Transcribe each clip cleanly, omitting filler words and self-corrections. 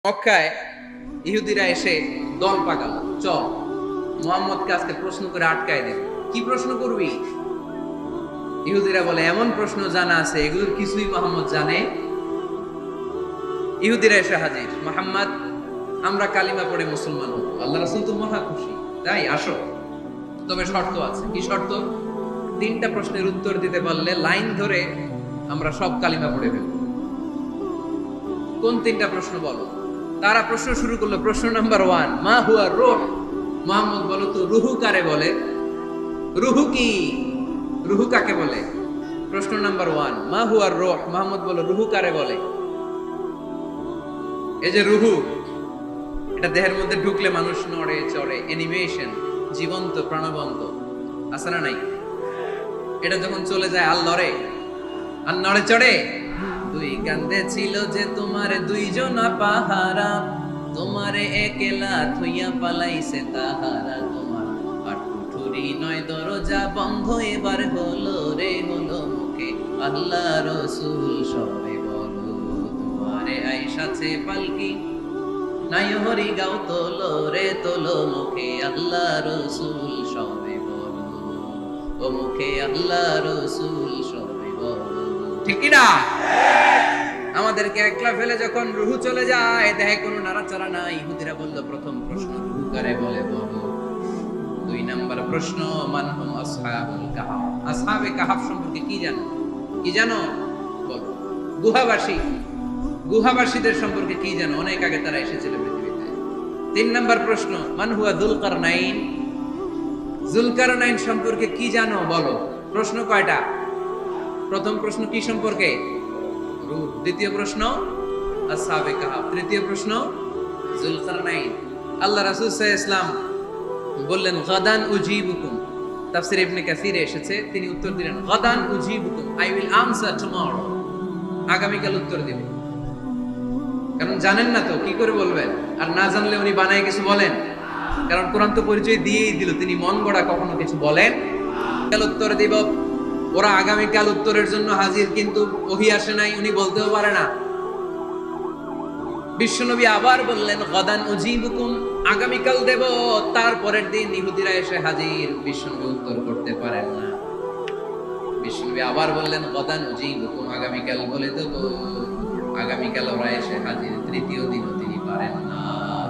মক্কায় ইহুদিরা এসে দল পাকাল, চল মুহাম্মদকে আজকে প্রশ্ন করে আটকায় দেবে। কি প্রশ্ন করবি? ইহুদিরা বলে, এমন প্রশ্ন জানা আছে এগুলোর কিছুই মুহাম্মদ জানে। ইহুদিরা এসে হাজির, মুহাম্মদ আমরা কালিমা পড়ে মুসলমান হব, আল্লাহ রাসূল তো মহা খুশি, তাই আসো, তবে শর্ত আছে। কি শর্ত? 3টা প্রশ্নের উত্তর দিতে পারলে লাইন ধরে আমরা সব কালিমা পড়ে ফেলব। কোন 3টা প্রশ্ন বলো? তারা প্রশ্ন শুরু করলো। প্রশ্ন নাম্বার 1, মা হুয়া রূহ। মুহাম্মদ বলো তো রুহু কারে বলে? রুহু কি? রুহু কাকে বলে? প্রশ্ন নাম্বার 1, মা হুয়া রূহ। মুহাম্মদ বলো রুহু কারে বলে? এই যে রুহু, এটা দেহের মধ্যে ঢুকলে মানুষ নড়ে চড়ে, অ্যানিমেশন, জীবন্ত প্রাণবন্ত, আছে না নাই? এটা যখন চলে যায় আর লড়ে আর নড়ে চড়ে। দুই কান্দে ছিল যে তোমারে দুইজনা পাহারা, তোমারে একলা থইয়া পালাইছে তাহারা। তোমার আটুঠুরি নয় দরজা বন্ধ এবার হলো রে, হলো মুখে আল্লাহ রসুল সবে বলো। তোমারে আইসাছে পালকি নাই হরি গাও তোলো রে, তোলো মুখে আল্লাহ রসুল সবে বলো, ও মুখে আল্লাহ রসুল সবে বলো। ঠিক না? আমাদেরকে একলা ফেলে যখন রুহু চলে যায়, দেহে কোনো নাড়াচাড়া নাই। ইহুদিরা বলল, প্রথম প্রশ্ন রুহু কারে বলে বলো। 2 নাম্বার প্রশ্ন, মানহুম আসহাবুল কাহাফ। আসহাবে কাহাফ সম্পর্কে কি জানো? কি জানো বলো। গুহাবাসী, গুহাবাসীদের সম্পর্কে কি জানো? অনেক আগে তারা এসেছিল পৃথিবীতে। 3 নাম্বার প্রশ্ন, মান হুয়া যুলকারনাইন। যুলকারনাইন সম্পর্কে কি জানো বলো। প্রশ্ন কয়টা? প্রথম প্রশ্ন কি সম্পর্কে? রূহ। দ্বিতীয় প্রশ্ন আসহাবে কাহাফ। তৃতীয় প্রশ্ন যুলকারনাইন। আল্লাহ রাসূল সাল্লাল্লাহু আলাইহি ওয়াসাল্লাম বললেন, গাদান উজিবুকুম। তাফসীর ইবনে কাসিরে এসেছে, তিনি উত্তর দিলেন, গাদান উজিবুকুম, আই উইল আনসার টুমরো। আগামীকাল উত্তর দেব। কারণ জানেন না তো কি করে বলবেন, আর না জানলে উনি বানায় কিছু বলেন? কারণ কোরআন তো পরিচয় দিয়েই দিল, তিনি মন গড়া কখনো কিছু বলেন। কাল উত্তর দিব। ওরা আগামীকাল উত্তরের জন্য হাজির, কিন্তু ওহী আসে নাই, উনি বলতেও পারে না। বিশ্বনবী আবার বললেন, গাদান উজিবুকুম, আগামীকাল দেব। তারপরের দিন ইহুদিরা এসে হাজির, বিশ্বনবী উত্তর করতে পারেন না। বিশ্বনবী আবার বললেন, গাদান উজিবুকুম, আগামীকাল বলে দেব। আগামীকাল ওরা এসে হাজির, তৃতীয় দিনও তিনি পারেন না।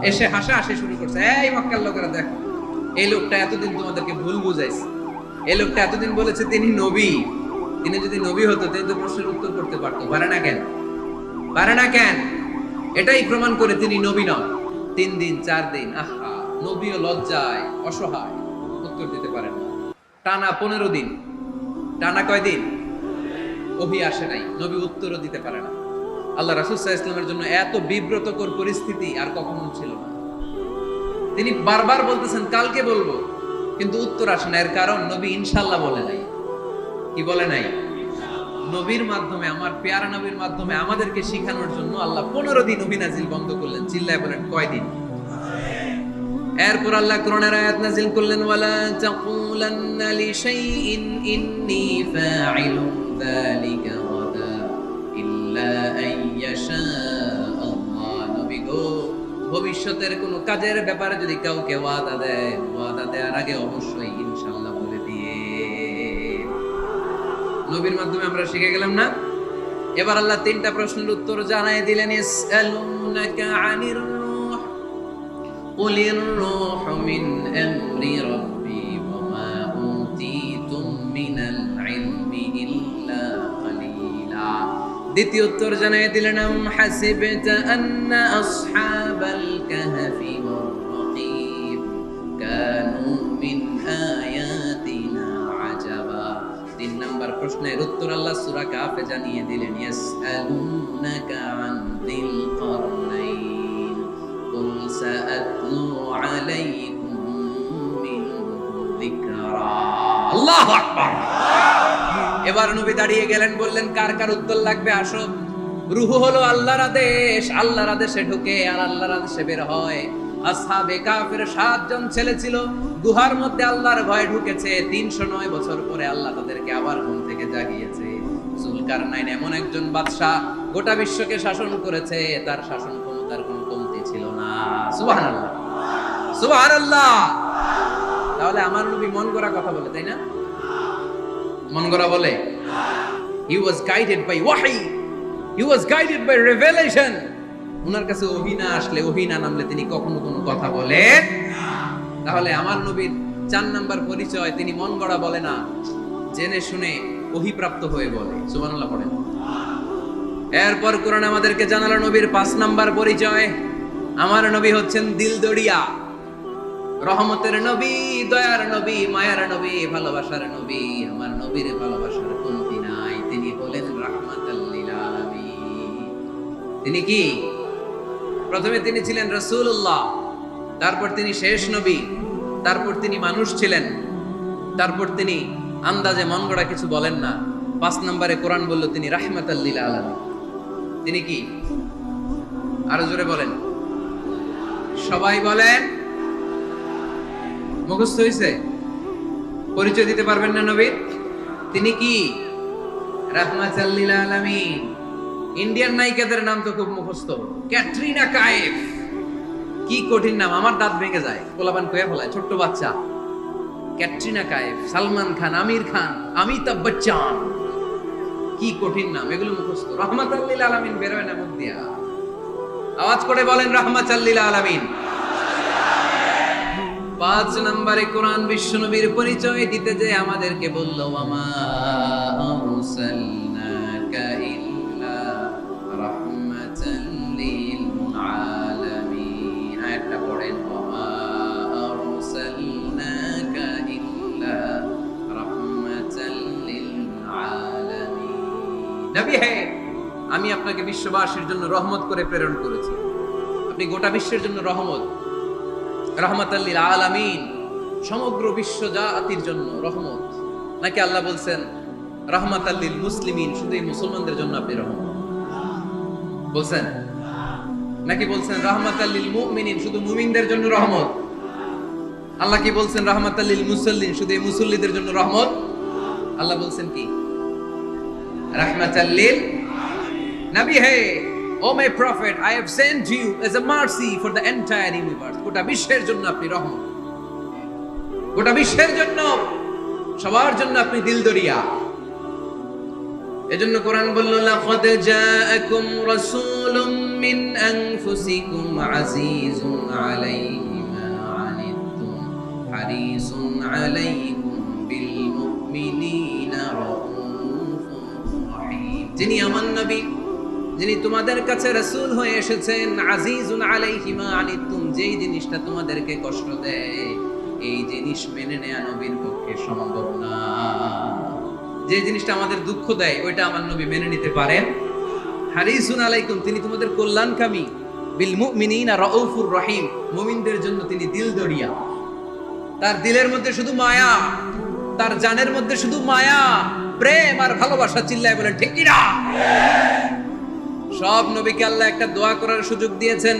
এসে হাসাহাসি শুরু করছে, এই মক্কার লোকেরা দেখো, এই লোকটা এতদিন তোমাদেরকে ভুল বুঝাইছে। এই লোকটা এতদিন বলেছে তিনি নবী। তিনি যদি নবী হতো তিনি তো প্রশ্নের উত্তর করতে পারতো, পারে না কেন? পারে না কেন? এটাই প্রমাণ করে তিনি নবী নন। 3 দিন 4 দিন, আহা, নবীও লজ্জায় অসহায়, উত্তর দিতে পারেন না। টানা 15 দিন। টানা কয় দিন? ওহী আসে নাই, নবী উত্তরও দিতে পারে না। আল্লাহ রাসূল সাল্লাল্লাহু আলাইহি ওয়াসাল্লামের জন্য এত বিব্রতকর পরিস্থিতি আর কখনো ছিল না। তিনি বারবার বলতেছেন কালকে বলবো, কিন্তু উত্তর আসে না। এর কারণ নবী ইনশাআল্লাহ বলে নাই। কি বলে নাই? নবীর মাধ্যমে, আমার পেয়ারা নবীর মাধ্যমে আমাদেরকে শিখানোর জন্য আল্লাহ 15 দিন ওহী নাজিল বন্ধ করলেন। চিল্লায় বলেন কয়দিন? এরপর আল্লাহ কোরআনের আয়াত নাজিল করলেন, ওয়ালা তাকুলান্না লিশাইইন ইন্নী ফাইলুন যালিকা গাদা ইল্লা আইয়াশা আল্লাহ। নবী গো, ভবিষ্যতের কোনো কাজের ব্যাপারে যদি কাউকে ওয়াদা দেয়, ওয়াদা দেওয়ার আগে অবশ্যই ইনশাআল্লাহ বলে দিয়ে। নবীর মাধ্যমে আমরা শিখে গেলাম না? এবার আল্লাহ 3টা প্রশ্নের উত্তর জানাই দিলেন। ইসআলুনাকা আনির রূহ কুলির রূহু মিন আমরি রাব্বি ওয়া মা উতীতুম মিনাল ইলমি ইল্লা কালিলা। দ্বিতীয় উত্তর জানাই দিলেন, আম হাসিবতা আন্না আসহাবাল কাহফি ওয়ার রাকিব কানু মিন আয়াতিনা আজাবা। 3 নাম্বার প্রশ্নের উত্তর আল্লাহ সূরা কাফে জানিয়ে দিলেন, ইয়াসআলুনাকা আন যিল কারনাইন কুল সাআতলু আলাইকুম মিনহু যিকরা। আল্লাহু আকবার। এবার নবী দাঁড়িয়ে গেলেন, বললেন, কার কার উত্তর লাগবে আসো। রূহ হলো আল্লাহর আদেশ, আল্লাহর আদেশে ঢুকে আর আল্লাহর আদেশে বের হয়। আসহাবে কাফের 7 জন ছেলে ছিল, গুহার মধ্যে আল্লাহর ভয়ে ঢুকেছে। 309 বছর পরে আল্লাহ তাদেরকে আবার ঘুম থেকে জাগিয়েছে। যুলকারনাইন এমন একজন বাদশা, গোটা বিশ্বকে শাসন করেছে, তার শাসন ক্ষমতার কোনো সুবহানাল্লাহ, সুবহানাল্লাহ। তাহলে আমার নবী মন গড়া কথা বলে, তাই না? মন গড়া বলে? He was guided by wahi, he was guided by revelation. উনার কাছে ওহী না আসলে, ওহী না নামলে তিনি কখনো কোনো কথা বলেন। তাহলে আমার নবীর 4 নাম্বার পরিচয়, তিনি মন গড়া বলে না, জেনে শুনে ওহী প্রাপ্ত হয়ে বলে। সুবহানাল্লাহ পড়েন। এরপর কোরআন আমাদেরকে জানালো নবীর 5 নাম্বার পরিচয়, আমার নবী হচ্ছেন দিলদরিয়া, রহমতের নবী, দয়ার নবী, মায়ার নবী, ভালোবাসার নবী। আমার নবীর ভালোবাসার কমতি নাই। তিনি হলেন রাহমাতাল লিল আলামিন। তিনি কি? প্রথমে তিনি ছিলেন রাসূলুল্লাহ, তারপর তিনি শেষ নবী, তারপর তিনি মানুষ ছিলেন, তারপর তিনি আন্দাজে মন গড়া কিছু বলেন না। 5 নম্বরে কোরআন বলল তিনি রাহমাতাল লিল আলামিন। তিনি কি? আরো জোরে বলেন, সবাই বলেন। মুখস্থ হইছে? পরিচয় দিতে পারবেন না নবীর? তিনি কি? রাহমাতাল লিল আলামিন। ইন্ডিয়ান নায়িকাদের নাম তো খুব মুখস্থ। ক্যাটরিনা কাইফ, কি কঠিন নাম, আমার দাঁত ভেঙে যায়। পোলাপান কয়ে ফেলায়, ছোট্ট বাচ্চা। ক্যাটরিনা কাইফ, সালমান খান, আমির খান, অমিতাভ বচ্চন, কি কঠিন নাম, এগুলো মুখস্থ। রাহমাতাল লিল আলামিন বেরোয় না মুখ দিয়া। আওয়াজ করে বলেন রাহমাতাল লিল আলামিন। 5 নম্বরে কোরআন বিশ্বনবীর পরিচয় দিতে যে আমাদেরকে বলল, ওয়ামা আরসালনাকা ইল্লা রাহমাতাল লিল আলামিন। আয়াতটা পড়েন, ওয়ামা আরসালনাকা ইল্লা রাহমাতাল লিল আলামিন। নবী হে, আমি আপনাকে বিশ্ববাসীর জন্য রহমত করে প্রেরণ করেছি। আপনি গোটা বিশ্বের জন্য রহমত, রাহমাতাল লিল আলামিন, সমগ্র বিশ্ব জাতির জন্য রহমত। নাকি আল্লাহ বলছেন রাহমাতাল লিল মুসলিমিন, শুধু এই মুসলমানদের জন্য আপনি রহমত বলছেন? নাকি বলছেন রাহমাতাল লিল মুমিনিন, শুধু মুমিনদের জন্য রহমত? আল্লাহ কি বলছেন রাহমাতাল লিল মুসাল্লিন, শুধু এই মুসল্লিদের জন্য রহমত? আল্লাহ বলছেন কি? রাহমাতাল লিল নবী হে, O my prophet, I have sent you as a mercy for the entire universe. গোটা বিশ্বের জন্য আপনি রহমত, গোটা বিশ্বের জন্য, সবার জন্য আপনি দিলদরিয়া। এজন্য কোরআন বলল, লাকাদ জাআকুম রাসূলুম মিন আনফুসিকুম আজিজুন আলাইহি মা আনিতুম হারিসুন আলাইকুম বিল মুমিনিনা রাউফুর রহিম। যিনি আমার নবী, যিনি তোমাদের কাছে রাসূল হয়ে এসেছেন, আজিজুন আলাইহি মা আনিতুম, যেই জিনিসটা তোমাদেরকে কষ্ট দেয়, এই জিনিস মেনে নেওয়া নবীর পক্ষে সম্ভব না। যে জিনিসটা আমাদের দুঃখ দেয়, ওইটা আমার নবী মেনে নিতে পারেন। হারিসুন আলাইকুম, তিনি তোমাদের কল্যাণকামী। বিল মুমিনিনা রাউফুর রহিম, মুমিনদের জন্য তিনি দিলদরিয়া। তার দিলের মধ্যে শুধু মায়া, তার জানের মধ্যে শুধু মায়া, প্রেম আর ভালোবাসা। চিল্লায় বলেন ঠিক কি না? সব নবীকে আল্লাহ একটা দোয়া করার সুযোগ দিয়েছেন।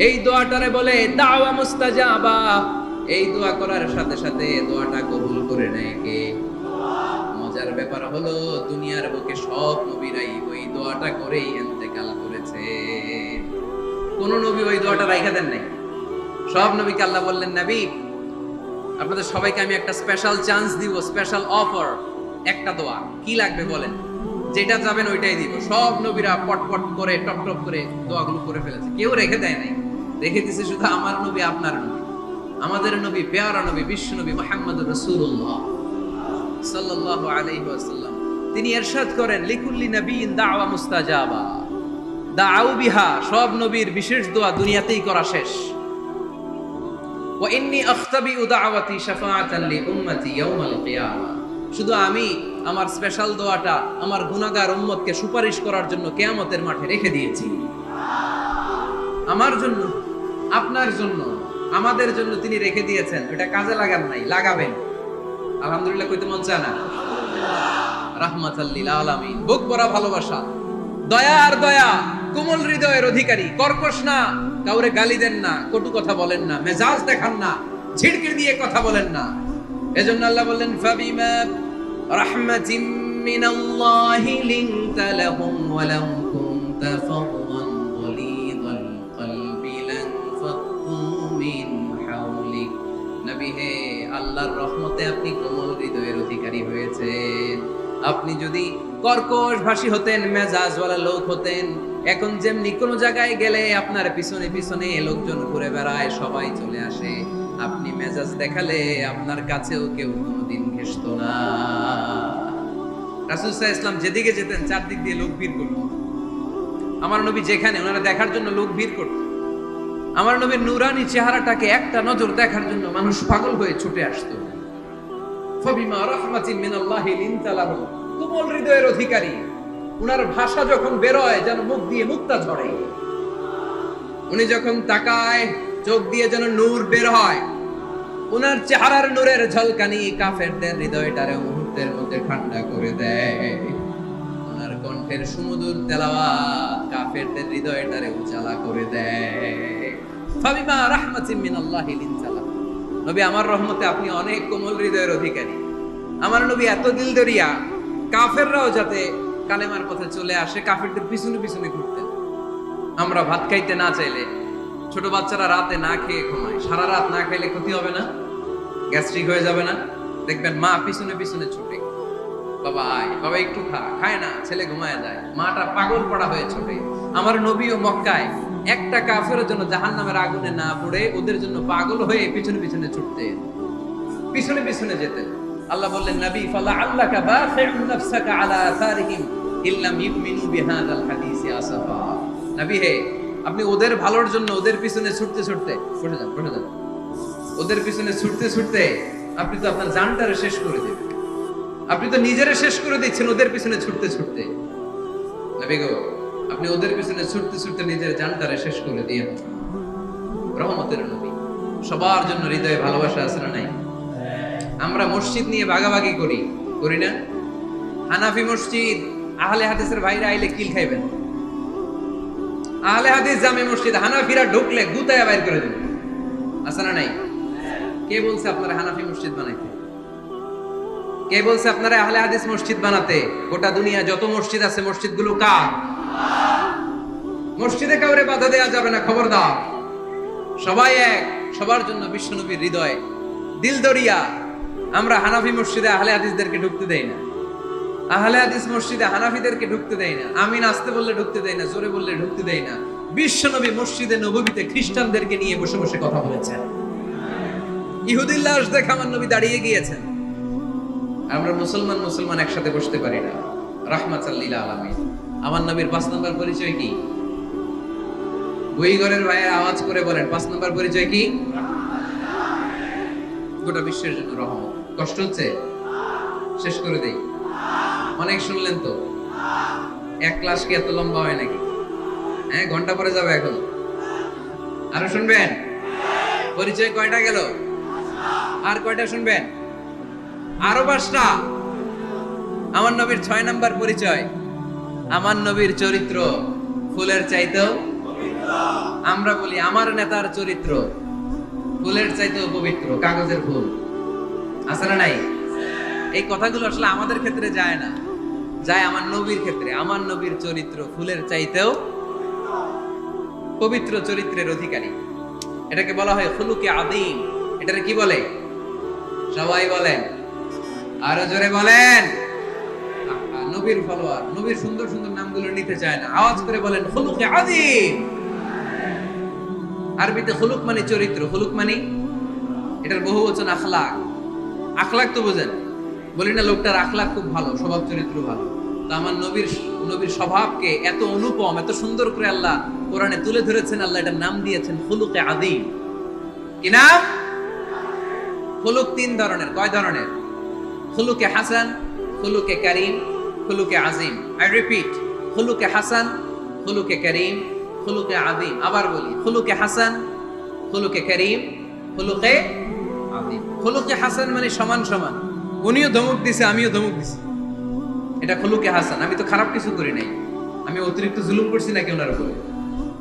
এই দোয়াটারে বলে দাওয়া মুস্তাজাবা। এই দোয়া করার সাথে সাথে দোয়াটা কবুল করে নেয় কে? মজার ব্যাপার হলো, দুনিয়ার বুকে সব নবীরাই ওই দোয়াটা করেই ইন্তেকাল করেছে। কোন নবী ওই দোয়াটা রাইখা দেন নাই। সব নবীকে আল্লাহ বললেন, নবী আপনাদের সবাইকে আমি একটা স্পেশাল চান্স দিব, স্পেশাল অফার। একটা দোয়া, কি লাগবে বলেন, যেটা যাবেন ওইটাই দিব। সব নবীরা পটপট করে টপ টপ করে দোয়াগুলো করে ফেলেছে, কেউ রেখে দেয় নাই। রেখে দিয়েছে শুধু আমার নবী, আপনার নবী, আমাদের নবী, পেয়ারা নবী, বিশ্ব নবী মুহাম্মদুর রাসূলুল্লাহ সাল্লাল্লাহু আলাইহি ওয়াসাল্লাম। তিনি ইরশাদ করেন, লিকুল্লি নবিয়্যিন দাওয়া মুস্তাজাবা দাউ বিহা। সব নবীর বিশেষ দোয়া দুনিয়াতেই করা শেষ। ওয়া ইন্নী আখতাবিউ দাওয়াতি শাফাআতান লি উম্মতি ইয়াউমাল কিয়ামা। শুধু আমি আমার স্পেশাল দোয়াটা আমার গুনাহগার উম্মতকে সুপারিশ করার জন্য কিয়ামতের মাঠে রেখে দিয়েছি। আমার জন্য, আপনার জন্য, আমাদের জন্য তিনি রেখে দিয়েছেন। এটা কাজে লাগান নাই, লাগাবেন। আলহামদুলিল্লাহ কইতে মন চায় না? রাহমাতাল লিল আলামিন, বুক ভরা ভালোবাসা, দয়া আর দয়া, কোমল হৃদয়ের অধিকারী, কর্কশ না, কাউরে গালি দেন না, কটু কথা বলেন না, মেজাজ দেখান না, ঝিড়কির দিয়ে কথা বলেন না। এজন্য আল্লাহ বললেন, ফাবিমা রাহমাতিম মিনাল্লাহি লিনতা লাহুম ওয়া লাউ কুনতা ফাদদান গালিযাল কলবি লানফাদ্দু আল্লাহর রহমতে আপনি কোমল হৃদয়ের অধিকারী হয়েছেন। আপনি যদি কর্কশ ভাষী হতেন, মেজাজওয়ালা লোক হতেন, এখন যেমনি কোনো জায়গায় গেলে আপনার পিছনে পিছনে লোকজন ঘুরে বেড়ায়, সবাই চলে আসে, আপনি মেজাজ দেখালে আপনার কাছেও কেউ কোনোদিন ঘেষতো না। রাসূল সাল্লাল্লাহু আলাইহি ওয়াসাল্লাম যেদিকে যেতেন চারদিক দিয়ে লোক ভিড় করত। আমার নবী যেখানে, ওনারা দেখার জন্য লোক ভিড় করত। আমার নবীর নূরানী চেহারাটাকে একটা নজর দেখার জন্য মানুষ পাগল হয়ে ছুটে আসতো। ফাবিমা রাহমাতিন মিনাল্লাহি লিনতা লাহুম, কোমল হৃদয়ের অধিকারী। উনার ভাষা যখন বের হয় যেন মুখ দিয়ে মুক্তা ঝরে। উনি যখন তাকায় চোখ দিয়ে যেন নূর বের হয়। উনার চেহারার নূরের ঝলকানি কাফেরদের হৃদয়টারে মুহূর্তের মধ্যে ঠান্ডা করে দেয়। উনার কণ্ঠের সুমধুর তেলাওয়াত কাফেরদের হৃদয়টারে উজালা করে দেয়। ফাবিমা রাহমাতিন মিনাল্লাহি লিনতা লাহুম, নবী আমার রহমতে আপনি অনেক কোমল হৃদয়ের অধিকারী। আমার নবী এত দিলদরিয়া, কাফেররাও যাতে কালেমার পথে চলে আসে কাফেরদের পিছনে পিছনে ঘুরতেন। আমরা ভাত খাইতে না চাইলে, ছোট বাচ্চারা রাতে না খেয়ে ঘুমায়, সারা রাত না খাইলে ক্ষতি হবে না? গ্যাস্ট্রিক হয়ে যাবে না? দেখবেন মা পিছনে পিছনে ছুটে, বাবা আয়, বাবা একটু খা, খায় না, ছেলে ঘুমায় যায়, মাটা পাগল পড়া হয়ে ছোটে। আমার নবীও মক্কায় একটা কাফেরের জন্য জাহান্নামের আগুনে না পড়ে ওদের জন্য পাগল হয়ে পিছনে পিছনে ছুটতেন, পিছনে পিছনে যেতেন। আল্লাহ বললেন, নবী ফালা আল্লাকা বাখিউন নাফসাকা আলা আসারিহিম ইল্লাম ইউমিনু বিহাদাল হাদিসি আসাফা। নবী হে, আপনি ওদের ভালোর জন্য ওদের পিছনে ছুটতে ছুটতে, বসে যান বসে যান, ওদের পিছনে ছুটতে ছুটতে আপনি তো আপনার জানটারে শেষ করে দেবেন। আপনি তো নিজেরে শেষ করে দিচ্ছেন ওদের পিছনে ছুটতে ছুটতে। নবী গো, আপনি ওদের পিছনে ছুটতে ছুটতে নিজের জানটারে শেষ করে দিয়ে রহমতের নবী। সবার জন্য হৃদয়ে ভালোবাসা আছে না নাই? আমরা মসজিদ নিয়ে ভাগাভাগি করি, করি না? হানাফি মসজিদ, আহলে হাদিসের ভাইরা আইলে কিল খাইবেন। আহলে হাদিস জামে মসজিদ, হানাফিরা ঢুকলে গুতায়া বাইর করে দেবেন, আছে না নাই? কে বলছে আপনারা হানাফি মসজিদ বানাইতে? কে বলছে আপনারা আহলে হাদিস মসজিদ বানাতে? গোটা দুনিয়া যত মসজিদ আছে মসজিদগুলো কার? মসজিদে কাউরে বাধা দেওয়া যাবে না, খবরদার। সবাই এক, সবার জন্য বিশ্বনবীর হৃদয় দিলদরিয়া। আমরা হানাফি মসজিদে আহলে হাদিসদেরকে ঢুকতে দেই না, আহলে হাদিস মসজিদে হানাফিদেরকে ঢুকতে দেই না, আমিন আসতে বললে ঢুকতে দেই না, জোরে বললে ঢুকতে দেই না। বিশ্বনবী মসজিদে নববীতে খ্রিস্টানদেরকে নিয়ে বসে বসে কথা বলেছেন। ইহুদির লাশ দেখে আমার নবী দাঁড়িয়ে গিয়েছেন। আমরা মুসলমান মুসলমান একসাথে বসতে পারি না। রাহমাতাল লিল আলামিন। আমার নবীর 5 নম্বর পরিচয় কি? বইঘরের ভাইয়ের আওয়াজ করে বলেন, 5 নম্বর পরিচয় কি? গোটা বিশ্বের জন্য রহমত। কষ্ট হচ্ছে? শেষ করে দেই। অনেক শুনলেন তো। এক ক্লাস কি এত লম্বা হয় নাকি? হ্যাঁ, ঘন্টা পরে যাবে এখন। আরো শুনবেন? পরিচয় কয়টা গেল? আর কয়টা শুনবেন? আরো 5টা। আমার নবীর 6 নম্বর পরিচয়, আমার নবীর চরিত্র ফুলের চাইতেও পবিত্র। আমরা বলি আমার নেতার চরিত্র ফুলের চাইতেও পবিত্র, কাগজের ফুল। আছে না নাই? এই কথাগুলো আসলে আমাদের ক্ষেত্রে যায় না, যায় আমার নবীর ক্ষেত্রে। আমার নবীর চরিত্র ফুলের চাইতেও পবিত্র চরিত্রের অধিকারী। এটাকে বলা হয় খুলুকে আযীম। এটারে কি বলে? সবাই বলেন, আরো জোরে বলেন। নবীর ফলোয়ার, নবীর সুন্দর সুন্দর নামগুলো নিতে চায় না, আওয়াজ করে বলেন খুলুকে আযীম। আরবিতে খুলুক মানে চরিত্র, খুলুক মানে এটার বহুবচন আখলাক। আখলাক তো বোঝেন, বলি না লোকটার আখলাক খুব ভালো, স্বভাব চরিত্র ভালো। তো আমার নবীর স্বভাবকে এত অনুপম, এত সুন্দর করে আল্লাহ কোরআনে তুলে ধরেছেন। আল্লাহ এটার নাম দিয়েছেন খুলুকে আযীম। কি নাম? খুলুক 3 ধরনের। কয় ধরনের? খুলুকে হাসান, খুলুকে কারীম, খুলুকে আযীম। আই রিপিট, খুলুকে হাসান, খুলুকে কারীম, খুলুকে আযীম। আবার বলি, খুলুকে হাসান, খুলুকে কারীম, খুলুকে আযীম। খুলুকে হাসান মানে সমান সমান, উনিও ধমক দিছে আমিও ধমক দিছি, এটা খুলুকে হাসান। আমি তো খারাপ কিছু করি নাই, আমি অতিরিক্ত জুলুম করছি নাকি ওনার উপরে?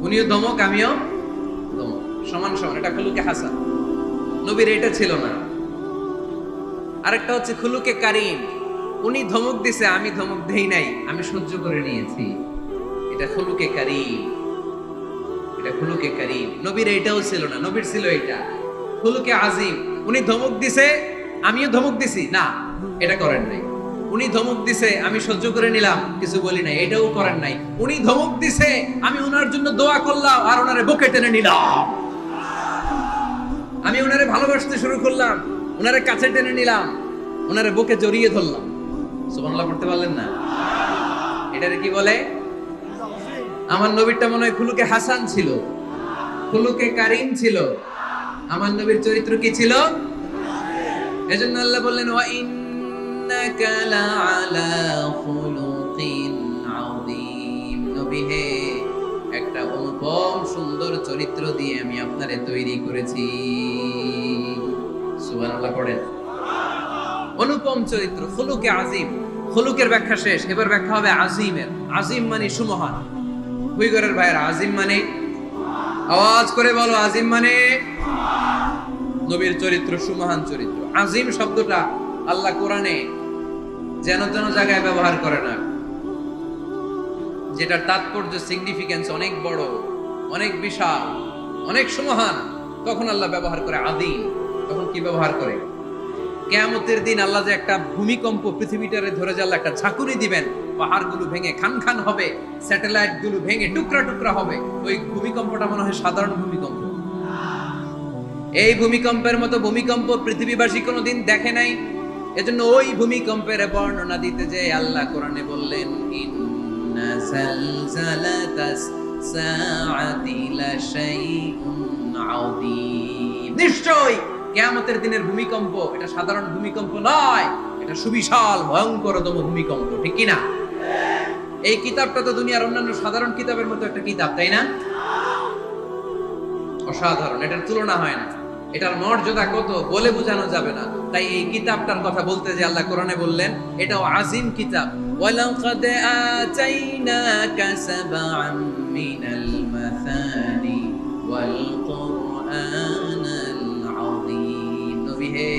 উনিও ধমক আমিও ধমক, সমান সমান, এটা খুলুকে হাসান। নবীর এটা ছিল না। আরেকটা হচ্ছে খুলুকে কারীম, উনি ধমক দিছে আমি ধমক দেই নাই, আমি সহ্য করে নিয়েছি, এটা খুলুকে কারীম। এটা খুলুকে কারীম। নবীর এটাও ছিল না, নবীর ছিল এটা খুলুকে আযীম। উনি ধমক দিছে আমিও ধমক দিছি, না এটা করেন নাই। উনি ধমক দিছে, আমি সহ্য করে নিলাম, কিছু বলি নাই, এটাও করেন নাই। উনি ধমক দিছে, আমি ওনার জন্য দোয়া করলাম আর ওনারে বুকে টেনে নিলাম, আমি ওনারে ভালোবাসতে শুরু করলাম, ওনারে কাছে টেনে নিলাম, ওনারে বুকে জড়িয়ে ধরলাম। সুবহানাল্লাহ পড়তে পারলেন না? এটারে কি বলে? আমার নবীরটা মনে হয় খুলুকে হাসান ছিল, খুলুকে কারিম ছিল। আমার নবীর চরিত্র কি ছিল? এজন্য আল্লাহ বললেন ওয়া ইন্নাকা লাআলা খুলুকিন আযীম। নবী হে, একটা অনুপম সুন্দর চরিত্র দিয়ে আমি আপনারে তৈরি করেছি। সুবহানাল্লাহ পড়েন। অনুপম চরিত্র, খুলুকে আযীম। খুলুকের ব্যাখ্যা শেষ, এবার ব্যাখ্যা হবে আজিমের। আজিম মানে সুমহান। হুইগরের ভাইয়ের, আজিম মানে, আওয়াজ করে বলো, আজিম মানে নবীর চরিত্র সুমহান চরিত্র। আজিম শব্দটা আল্লাহ কোরআনে যেন তেন জায়গায় ব্যবহার করে না, যেটার তাৎপর্য সিগনিফিকেন্স অনেক বড়, অনেক বিশাল, অনেক সুমহান, তখন আল্লাহ ব্যবহার করে আদিম। তখন কি ব্যবহার করে? কিয়ামতের দিন আল্লাহ যে একটা ভূমিকম্প পৃথিবীটারে ধরে যে আল্লাহ একটা ঝাঁকুনি দিবেন, পাহাড়গুলো ভেঙে খান খান হবে, স্যাটেলাইট গুলো ভেঙে টুকরা টুকরা হবে, ওই ভূমিকম্পটা মনে হয় সাধারণ ভূমিকম্প। এই ভূমিকম্পের মতো ভূমিকম্প পৃথিবীবাসী কোনোদিন দেখে নাই। এজন্য ওই ভূমিকম্পের বর্ণনা দিতে যে আল্লাহ কোরআনে বললেন ইন্না জালজালাতাস সাআতি লাশাইউন আযীম। নিশ্চয়ই কিয়ামতের দিনের ভূমিকম্প এটা সাধারণ ভূমিকম্প নয়, এটা সুবিশাল ভয়ঙ্করতম ভূমিকম্প, ঠিক কি না? এই কিতাবটা তো দুনিয়ার অন্যান্য সাধারণ কিতাবের মতো একটা কিতাব, তাই না? অসাধারণ, এটার তুলনা হয় না। এটার মর্যাদা কত বলে বোঝানো যাবে না। তাই এই কিতাবটার কথা বলতে যে আল্লাহ কোরআনে বললেন এটাও আজিম কিতাব। ওয়ালাকাদ আতাইনাকা সাবআম মিনাল মাসানি ওয়াল কুরআনাল আযীম। নবী হে,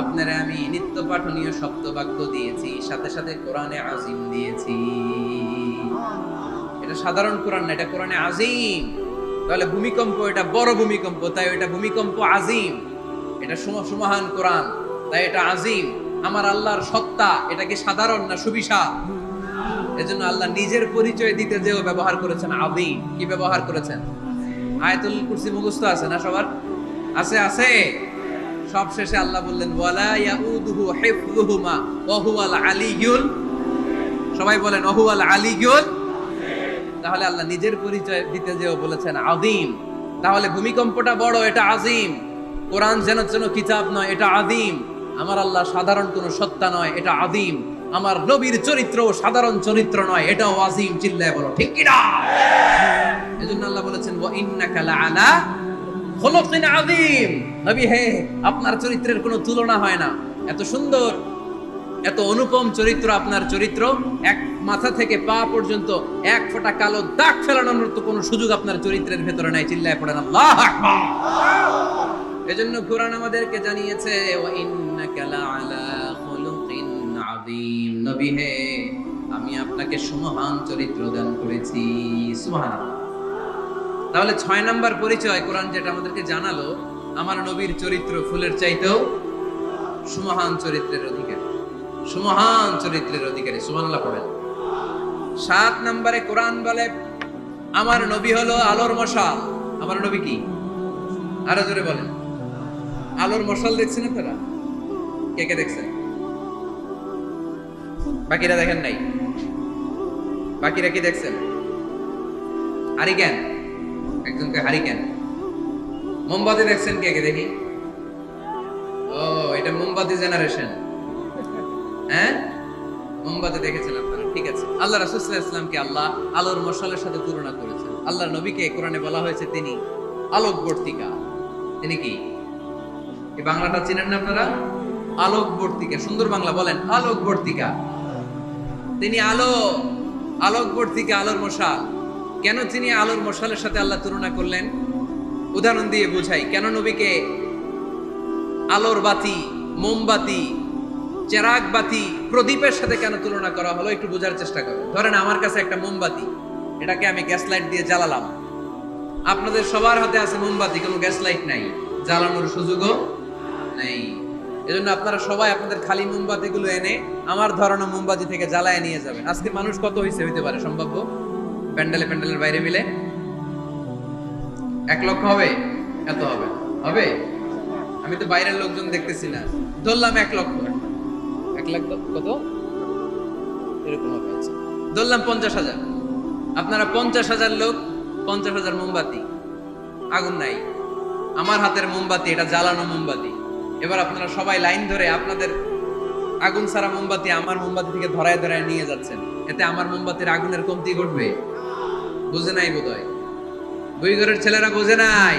আপনারা আমি নিত্য পাঠনীয় শব্দ বাক্য দিয়েছি, সাথে সাথে কোরআনে আজিম দিয়েছি। এটা সাধারণ কোরআন না, এটা কোরআনে আজিম। তাহলে ভূমিকম্প এটা বড় ভূমিকম্প, তাই এটা ভূমিকম্প আজিম। এটা সুমহান কোরআন, তাই এটা আজিম। আমার আল্লাহর সত্তা এটা কি সাধারণ না সুবিশাল? এজন্য আল্লাহ নিজের পরিচয় দিতে যেও ব্যবহার করেছেন আযীম। কি ব্যবহার করেছেন? আয়াতুল কুরসি মুখস্থ আছে না সবার? আছে, আছে। সব শেষে আল্লাহ বললেন ওয়ালা ইয়াউদুহু হিফযুহুমা ওয়া হুয়াল আলিয়্যুল। সবাই বলেন ওয়া হুয়াল আলিয়্যুল। তাহলে আল্লাহ নিজের পরিচয় দিতে যেও বলেছেন আযীম। তাহলে ভূমিকম্পটা বড়, এটা আযীম। কোরআন যেন যেন কিতাব নয়, এটা আযীম। আমার আল্লাহ সাধারণ কোন সত্তা নয়, এটা আযীম। আমার নবীর চরিত্র সাধারণ চরিত্র নয়, এটাও আযীম। চিল্লায় বলো ঠিক কি না? এজন্য আল্লাহ বলেছেন ওয়া ইন্নাকা লাআলা খুলুকিন আযীম। নবী হে, আপনার চরিত্রের কোনো তুলনা হয় না। এত সুন্দর, এত অনুপম চরিত্র আপনার চরিত্র। এক মাথা থেকে পা পর্যন্ত এক ফোঁটা কালো দাগ ফেলানোর মতো কোনো সুযোগ আপনার চরিত্রের ভেতরে নাই। চিল্লায় পড়েন আল্লাহু আকবার। এজন্য কোরআন আমাদেরকে জানিয়েছে ওয়া ইন্নাকা লাআলা খুলুকিন আযীম। নবী হে, আমি আপনাকে সুমহান চরিত্র দান করেছি। সুবহানাল্লাহ। তাহলে 6 নাম্বার পরিচয় কোরআন যেটা আমাদেরকে জানালো, আমার নবীর চরিত্র ফুলের চাইতেও সুমহান চরিত্রের অধিকারী, সুমহান চরিত্রের অধিকারী। সুবহানাল্লাহ পড়েন। 7 নম্বরে কোরআন বলে আমার নবী হলো আলোর মশাল। আমার নবী কি? আরো জোরে বলেন। আলোর মশাল দেখছেন আপনারা? কে কে দেখছেন? বাকিরা দেখেন নাই? বাকিরা কি দেখছেন? হারিকেন, একজনকে হারিকেন। মোমবাতি দেখছেন কে কে? দেখি। ও, এটা মোমবাতি জেনারেশন। হ্যাঁ, মোমবাতি দেখেছেন আপনারা, ঠিক আছে। আল্লাহ রাসূল সাল্লাল্লাহু আলাইহি ওয়াসাল্লামকে আল্লাহ আলোর মশালের সাথে তুলনা করেছেন। আল্লাহর নবীকে কোরআনে বলা হয়েছে তিনি আলোকবর্তিকা। তিনি কি? এই বাংলাটা চিনেন না আপনারা? আলোকবর্তিকা। সুন্দর বাংলা বলেন, আলোকবর্তিকা। তিনি আলো, আলোকবর্তিকা, আলোর মশাল। কেন তিনি আলোর মশালের সাথে আল্লাহ তুলনা করলেন? উদাহরণ দিয়ে বুঝাই। কেন নবীকে আলোর বাতি, মোমবাতি, চেরাগ বাতি, প্রদীপের সাথে কেন তুলনা করা হলো? একটু বোঝার চেষ্টা করুন। ধরেন আমার কাছে একটা মোমবাতি, এটাকে আমি গ্যাস লাইট দিয়ে জ্বালালাম। আপনাদের সবার হাতে আছে মোমবাতি, কোনো গ্যাস লাইট নাই, জ্বালানোর সুযোগও নেই। এজন্য আপনারা সবাই আপনাদের খালি মোমবাতিগুলো এনে আমার ধরানো মোমবাতি থেকে জ্বালায় নিয়ে যাবেন। আজকে মানুষ কত হইতে পারে সম্ভাব্য? প্যান্ডেলের বাইরে মিলে 1 লক্ষ হবে? এত হবে? হবে? আমি তো বাইরের লোকজন দেখতেছি না, ধরলাম 1 লক্ষ। 1 লাখ কত এরকম হবে? আচ্ছা, ধরলাম 50,000। আপনারা 50,000 লোক, 50,000 মোমবাতি, আগুন নাই, আমার হাতের মোমবাতি, এটা জ্বালানো মোমবাতি। এবার আপনারা সবাই লাইন ধরে আপনাদের আগুন ছাড়া মোমবাতি আমার মোমবাতি থেকে ধরায় ধরায় নিয়ে যাচ্ছেন। এতে আমার মোমবাতির আগুনের কমতি ঘটবে? বুঝে নাই বোধহয়, দুই ঘরের ছেলেরা বোঝে নাই।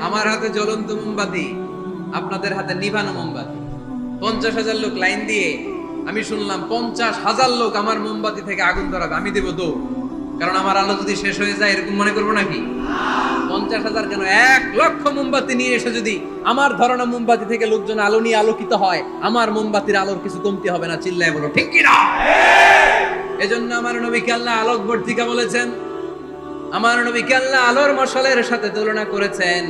আমার হাতে জ্বলন্ত মোমবাতি, আপনাদের হাতে নিভানো মোমবাতি। 50,000 লোক লাইন দিয়ে, আমি শুনলাম 50,000 লোক আমার মোমবাতি থেকে আগুন ধরাবে, আমি দেবো দৌড়। কারণ আমার আলো যদি শেষ হয়ে যায় এরকম মনে করবো নাকি? 50,000 কেন, 1 লক্ষ মোমবাতি নিয়ে এসে যদি আমার ধরানো মোমবাতি থেকে লোকজন আলো নিয়ে আলোকিত হয়, আমার মোমবাতির আলোর কিছু কমতি হবে না। চিল্লায় বলো ঠিক কি না? এজন্য আমার নবীকে আল্লাহ আলোক বর্তিকা বলেছেন। আমার নবীকে আল্লাহ আলোর মশালের সাথে তুলনা করেছেন,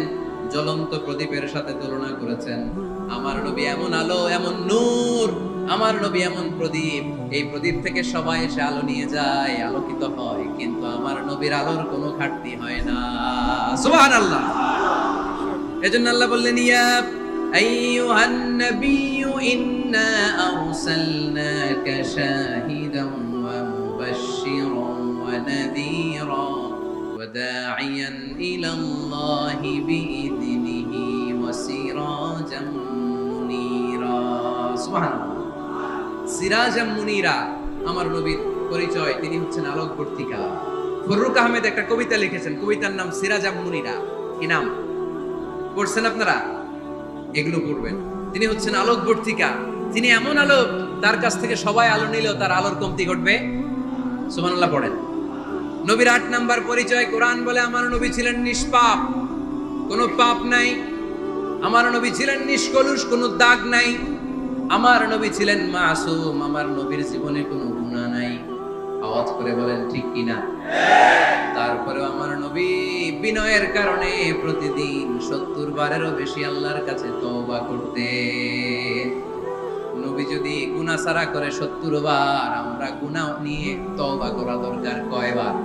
জ্বলন্ত প্রদীপের সাথে তুলনা করেছেন। আমার নবী এমন আলো, এমন নূর, আমার নবী এমন প্রদীপ, এই প্রদীপ থেকে সবাই এসে আলো নিয়ে যায়, আলোকিত হয়, কিন্তু আমার নবীর আলোর কোনো ঘাটতি হয় না। সুবহানাল্লাহ। এজন্য আল্লাহ বললেন, ইয়া আইয়ুহান নাবিয়্যু ইন্না আরসালনাকা শাহিদান ওয়া মুবাশশিরান ওয়া নাযীরা ওয়া দা'iয়ান ইলাল্লাহি বিইذনিহি ওয়া সিরাজাম মুনীরা। সুবহানাল্লাহ। সিরাজাম মুনীরা, আমার নবীর পরিচয়, তিনি হচ্ছেন আলোক বর্তিকা। ফররুক আহমেদ একটা কবিতা লিখেছেন, কবিতার নাম সিরাজাম মুনীরা। কি নাম? পড়ছেন আপনারা? এগুলো পড়বেন। তিনি হচ্ছেন আলোক বর্তিকা, তিনি এমন আলো, তার কাছ থেকে সবাই আলো নিলেও তার আলোর কমতি ঘটবে। সুবহানাল্লাহ পড়েন। নবীর 8 নাম্বার পরিচয়, কোরআন বলে আমার নবী ছিলেন নিষ্পাপ, কোনো পাপ নাই। আমার নবী ছিলেন নিষ্কলুষ, কোনো দাগ নাই। আমার নবী ছিলেন মাসুম, আমার নবীর জীবনে কোনো গুনাহ নাই। আওয়াজ করে বলেন ঠিক কিনা? তারপরেও আমার নবী বিনয়ের কারণে প্রতিদিন 70 বারেরও বেশি আল্লাহর কাছে তওবা করতেন। নবী যদি গুনাহ সারা করে 70 বার, আমরা গুনাহ নিয়ে তওবা করা দরকার কয়বার?